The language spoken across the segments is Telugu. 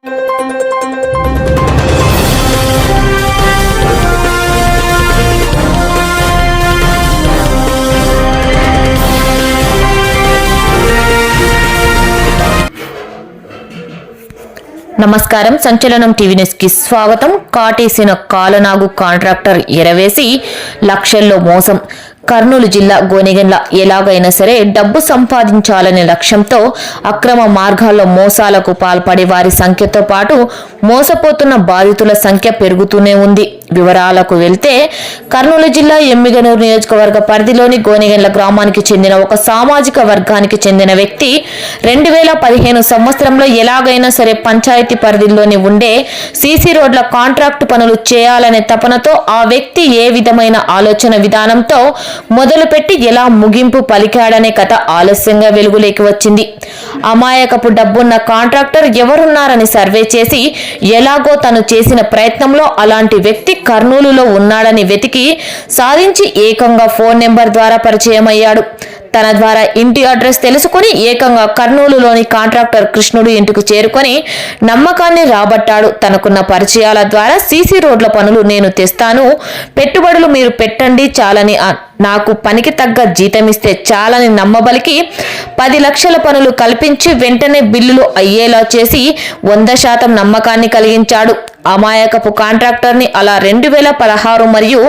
నమస్కారం. సంచలనం టీవీ న్యూస్ కి స్వాగతం. కాటేసిన కాలనాగు కాంట్రాక్టర్ ఎరవేసి లక్షల్లో మోసం. కర్నూలు జిల్లా గోనెగండ్ల ఎలాగైనా సరే డబ్బు సంపాదించాలనే లక్ష్యంతో అక్రమ మార్గాల్లో మోసాలకు పాల్పడే వారి సంఖ్యతో పాటు మోసపోతున్న బాధితుల సంఖ్య పెరుగుతూనే ఉంది. వివరాలకు వెళ్తే కర్నూలు జిల్లా ఎమ్మిగనూరు నియోజకవర్గ పరిధిలోని గోనెగండ్ల గ్రామానికి చెందిన ఒక సామాజిక వర్గానికి చెందిన వ్యక్తి 2015 సంవత్సరంలో ఎలాగైనా సరే పంచాయతీ పరిధిలోని ఉండే సీసీ రోడ్ల కాంట్రాక్టు పనులు చేయాలనే తపనతో ఆ వ్యక్తి ఏ విధమైన ఆలోచన విధానంతో మొదలుపెట్టి ఎలా ముగింపు పలికాడనే కథ ఆలస్యంగా వెలుగులోకి వచ్చింది. అమాయకపు డబ్బున్న కాంట్రాక్టర్ ఎవరున్నారని సర్వే చేసి ఎలాగో తను చేసిన ప్రయత్నంలో అలాంటి వ్యక్తి కర్నూలులో ఉన్నాడని వెతికి సాధించి ఏకంగా ఫోన్ నెంబర్ ద్వారా పరిచయం అయ్యాడు. తన ద్వారా ఇంటి అడ్రస్ తెలుసుకుని ఏకంగా కర్నూలులోని కాంట్రాక్టర్ కృష్ణుడు ఇంటికి చేరుకొని నమ్మకాన్ని రాబట్టాడు. తనకున్న పరిచయాల ద్వారా సీసీ రోడ్ల పనులు నేను తెస్తాను, పెట్టుబడులు మీరు పెట్టండి చాలని, నాకు పనికి తగ్గ జీతం ఇస్తే చాలని నమ్మబలికి 10 లక్షల పనులు కల్పించి వెంటనే బిల్లులు అయ్యేలా చేసి 100% నమ్మకాన్ని కలిగించాడు. అమాయకపు కాంట్రాక్టర్ని అలా 2016 మరియు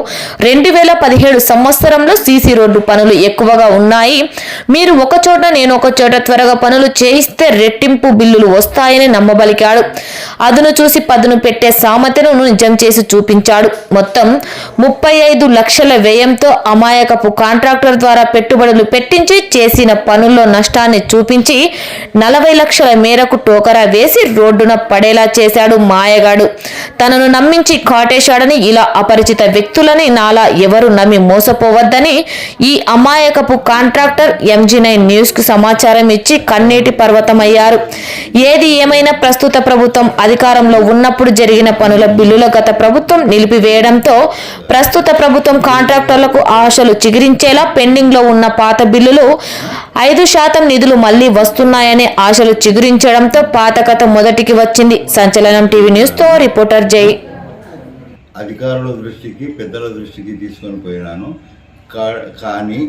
2017 సంవత్సరంలో సీసీ రోడ్డు పనులు ఎక్కువగా ఉన్నాయి, మీరు ఒక చోట నేను ఒక చోట త్వరగా పనులు చేయిస్తే రెట్టింపు బిల్లులు వస్తాయని నమ్మబలికాడు. అదును చూసి పదును పెట్టే సామర్థ్యను నిజం చేసి చూపించాడు. మొత్తం 35 లక్షల వ్యయంతో అమాయకపు కాంట్రాక్టర్ ద్వారా పెట్టుబడులు పెట్టించి చేసిన పనుల్లో నష్టాన్ని చూపించి 40 లక్షల మేరకు టోకరా వేసి రోడ్డున పడేలా చేశాడు మాయగాడు. తనను నమ్మించి కాటేశాడని, ఇలా అపరిచిత వ్యక్తులని నాలా ఎవరు నమ్మి మోసపోవద్దని ఈ అమాయకపు కాంట్రాక్టర్ MG9 న్యూస్ కు సమాచారం ఇచ్చి కన్నీటి పర్వతమయ్యారు. ఏది ఏమైనా ప్రస్తుత ప్రభుత్వం అధికారంలో ఉన్నప్పుడు జరిగిన పనుల బిల్లుల గత ప్రభుత్వం నిలిపివేయడంతో ప్రస్తుత ప్రభుత్వం కాంట్రాక్టర్లకు ఆశలు చిగురించేలా పెండింగ్ లో ఉన్న పాత బిల్లులు 5% నిధులు మళ్లీ వస్తున్నాయనే ఆశలు చిగురించడంతో పాత కథ మొదటికి వచ్చింది. సంచలనం టీవీ న్యూస్ తో రిపోర్టర్ జై. అధికారుల దృష్టికి పెద్దల దృష్టికి తీసుకొని పోయినాను, కానీ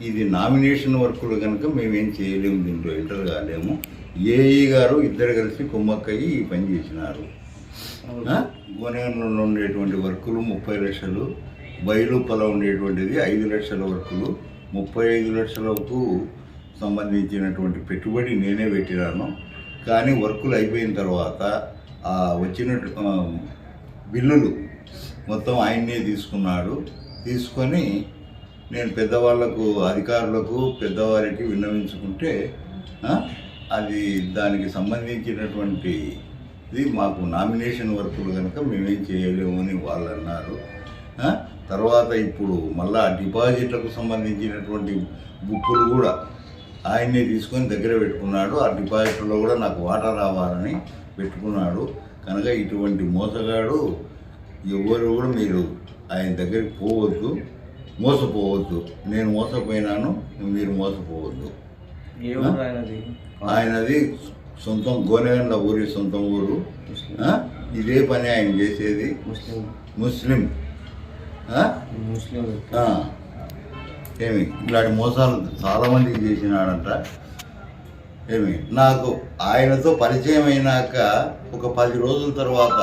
ఇది నామినేషన్ వర్కులు కనుక మేమేం చేయలేము, దీంట్లో ఎంటర్ కాలేము. ఏఈ గారు ఇద్దరు కలిసి కుమ్మక్కయ్యి ఈ పని చేసినారు. గోనెగండ్లలో ఉండేటువంటి వర్కులు 30 లక్షలు, బయలుపల ఉండేటువంటిది 5 లక్షల వర్కులు, 35 లక్షలకు సంబంధించినటువంటి పెట్టుబడి నేనే పెట్టినాను. కానీ వర్కులు అయిపోయిన తర్వాత వచ్చిన బిల్లులు మొత్తం ఆయన్నే తీసుకున్నాడు. తీసుకొని నేను పెద్దవాళ్లకు, అధికారులకు, పెద్దవారికి విన్నవించుకుంటే అది దానికి సంబంధించినటువంటి ఇది మాకు నామినేషన్ వర్కులు కనుక మేమేం చేయలేము అని వాళ్ళు అన్నారు. తర్వాత ఇప్పుడు మళ్ళా డిపాజిట్లకు సంబంధించినటువంటి బుక్కులు కూడా ఆయన్నే తీసుకొని దగ్గర పెట్టుకున్నాడు. ఆ డిపాజిట్లో కూడా నాకు వాటా రావాలని పెట్టుకున్నాడు. కనుక ఇటువంటి మోసగాడు ఎవరు కూడా మీరు ఆయన దగ్గరికి పోవద్దు, మోసపోవద్దు. నేను మోసపోయినాను, మీరు మోసపోవద్దు. ఆయనది సొంతం గోనెగండ్ల ఊరి సొంతం ఊరు. ఇదే పని ఆయన చేసేది. ముస్లిం ఏమి ఇట్లాంటి మోసాలు చాలామందికి చేసినాడంట. ఏమి నాకు ఆయనతో పరిచయం అయినాక ఒక 10 రోజుల తర్వాత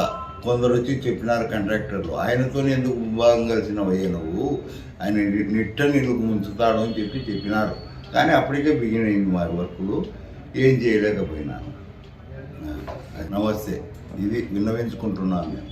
కొందరు వచ్చి చెప్పినారు కాంట్రాక్టర్లు, ఆయనతోనే ఎందుకు భాగం కలిసినవయ్యా నువ్వు, ఆయన నిట్ట నిలుగు ముంచుతాడు అని చెప్పినారు. కానీ అప్పటికే బిగిన్ అయింది మా వర్కులు, ఏం చేయలేకపోయినాను. నమస్తే, ఇది విన్నవించుకుంటున్నాను నేను.